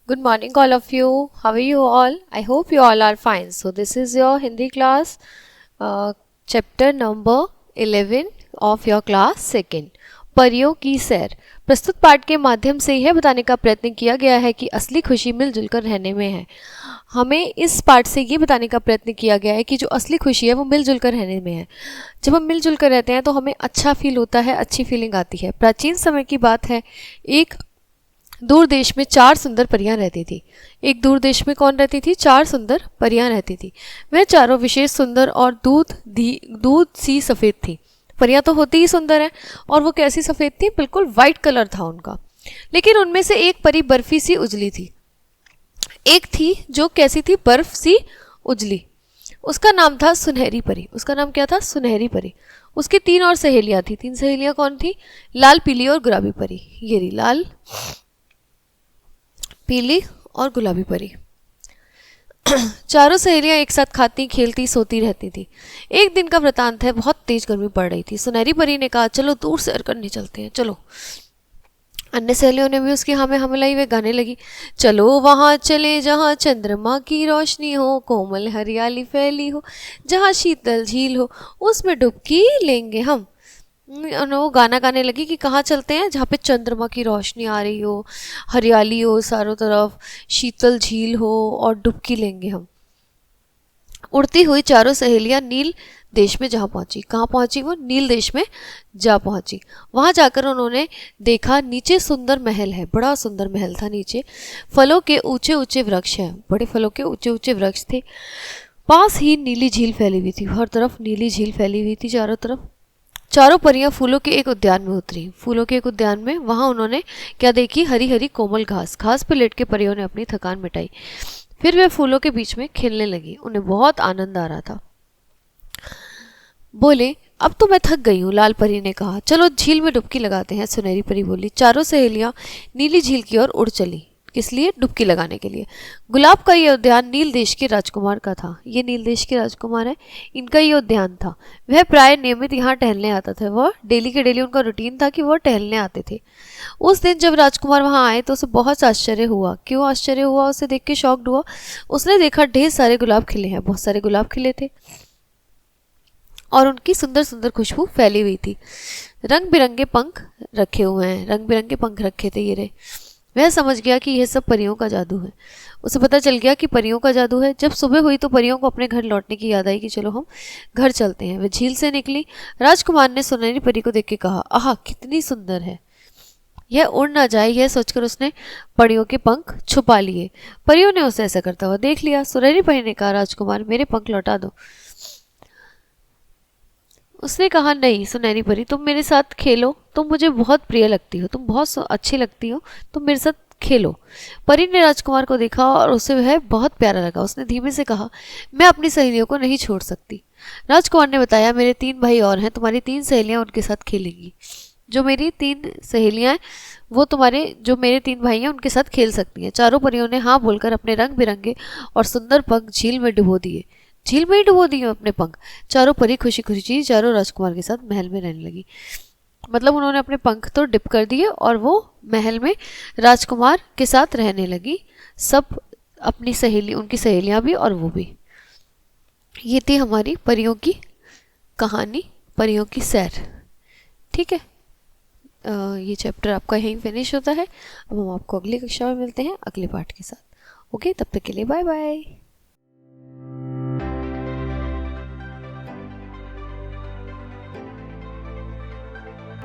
Good morning, all of you. How are you all? I hope you all are fine. So, this is your Hindi class, chapter number 11 of your class second. परियों की सैर। प्रस्तुत पाठ के माध्यम से यह बताने का प्रयत्न किया गया है कि असली खुशी मिलजुल कर रहने में है। हमें इस पाठ से ये बताने का प्रयत्न किया गया है कि जो असली खुशी है वो मिलजुल कर रहने में है। जब हम मिलजुल कर रहते हैं तो हमें अच्छा फील होता है, अच्छी फीलिंग आती है। प्राचीन समय की बात है, एक दूर देश में 4 सुंदर परियां रहती थी। एक दूर देश में कौन रहती थी? 4 सुंदर परियां रहती थी। वह चारों विशेष सुंदर और दूध सी सफ़ेद थी। परियां तो होती ही सुंदर हैं, और वो कैसी सफ़ेद थी? बिल्कुल वाइट कलर था उनका। लेकिन उनमें से एक परी बर्फी सी उजली थी। एक थी जो कैसी थी? बर्फ सी उजली। उसका नाम था सुनहरी परी। उसका नाम क्या था? सुनहरी परी। उसकी 3 और सहेलियां थी। 3 सहेलियां कौन थी? लाल, पीली और गुलाबी परी। ये रही लाल, पीली और गुलाबी परी। चारों सहेलियां एक साथ खाती, खेलती, सोती रहती थी। एक दिन का वृतांत है, बहुत तेज गर्मी पड़ रही थी। सुनहरी परी ने कहा, चलो दूर सैर करने चलते हैं, चलो। अन्य सहेलियों ने भी उसकी हाँ में हाँ मिलाई। वे गाने लगी, चलो वहाँ चले जहाँ चंद्रमा की रोशनी हो, कोमल हरियाली फैली हो, जहाँ शीतल झील हो, उसमें डुबकी लेंगे हम। वो गाना गाने लगी कि कहाँ चलते हैं? जहाँ पे चंद्रमा की रोशनी आ रही हो, हरियाली हो चारों तरफ, शीतल झील हो, और डुबकी लेंगे हम। उड़ती हुई चारों सहेलियां नील देश में जहाँ पहुंची। कहाँ पहुंची वो? नील देश में जा पहुंची। वहां जाकर उन्होंने देखा नीचे सुंदर महल है। बड़ा सुंदर महल था। नीचे फलों के ऊंचे ऊंचे वृक्ष हैं। बड़े फलों के ऊंचे ऊंचे वृक्ष थे। पास ही नीली झील फैली हुई थी। हर तरफ नीली झील फैली हुई थी चारों तरफ। चारों परियां फूलों के एक उद्यान में उतरी। फूलों के एक उद्यान में वहां उन्होंने क्या देखी? हरी हरी कोमल घास। घास पर लेट के परियों ने अपनी थकान मिटाई। फिर वे फूलों के बीच में खेलने लगी। उन्हें बहुत आनंद आ रहा था। बोले, अब तो मैं थक गई हूँ। लाल परी ने कहा, चलो झील में डुबकी लगाते हैं। सुनहरी परी बोली। चारों सहेलियां नीली झील की ओर उड़ चली। किस लिए? डुबकी लगाने के लिए। गुलाब का ये उद्यान नील देश के राजकुमार का था। ये नील देश के राजकुमार है, इनका ये उद्यान था। वह प्राय नियमित यहाँ टहलने आता था। वह डेली के डेली उनका रूटीन था कि वह टहलने आते थे। उस दिन जब राजकुमार वहाँ आए तो उसे बहुत आश्चर्य हुआ। क्यों आश्चर्य हुआ? उसे देख के शॉक्ड हुआ। उसने देखा ढेर सारे गुलाब खिले हैं। बहुत सारे गुलाब खिले थे और उनकी सुंदर सुंदर खुशबू फैली हुई थी। रंग बिरंगे पंख रखे हुए हैं। रंग बिरंगे पंख रखे थे ये रे। वह समझ गया कि यह सब परियों का जादू है। उसे पता चल गया कि परियों का जादू है। जब सुबह हुई तो परियों को अपने घर लौटने की याद आई कि चलो हम घर चलते हैं। वे झील से निकली। राजकुमार ने सुनहरी परी को देख के कहा, आहा कितनी सुंदर है, यह उड़ ना जाए। यह सोचकर उसने परियों के पंख छुपा लिए। परियों ने उसे ऐसा करता हुआ देख लिया। सुनहरी परी ने कहा, राजकुमार मेरे पंख लौटा दो। उसने कहा, नहीं सुनहरी परी, तुम मेरे साथ खेलो। तुम मुझे बहुत प्रिय लगती हो, तुम बहुत अच्छी लगती हो, तुम मेरे साथ खेलो। परी ने राजकुमार को देखा और उसे वह बहुत प्यारा लगा। उसने धीमे से कहा, मैं अपनी सहेलियों को नहीं छोड़ सकती। राजकुमार ने बताया, मेरे 3 भाई और हैं, तुम्हारी 3 सहेलियां उनके साथ खेलेंगी। जो मेरी 3 सहेलियां हैं वो जो मेरे 3 भाई हैं उनके साथ खेल सकती हैं। चारों परियों ने हाँ बोलकर अपने रंग बिरंगे और सुंदर पंख झील में डुबो दिए। झील में ही डुबो दिए अपने पंख। चारों परी खुशी खुशी चारों राजकुमार के साथ महल में रहने लगी। मतलब उन्होंने अपने पंख तो डिप कर दिए और वो महल में राजकुमार के साथ रहने लगी। सब अपनी सहेली, उनकी सहेलियां भी और वो भी। ये थी हमारी परियों की कहानी, परियों की सैर। ठीक है, ये चैप्टर आपका यहीं फिनिश होता है। अब हम आपको अगली कक्षा में मिलते हैं अगले पाठ के साथ। ओके, तब तक के लिए बाय बाय।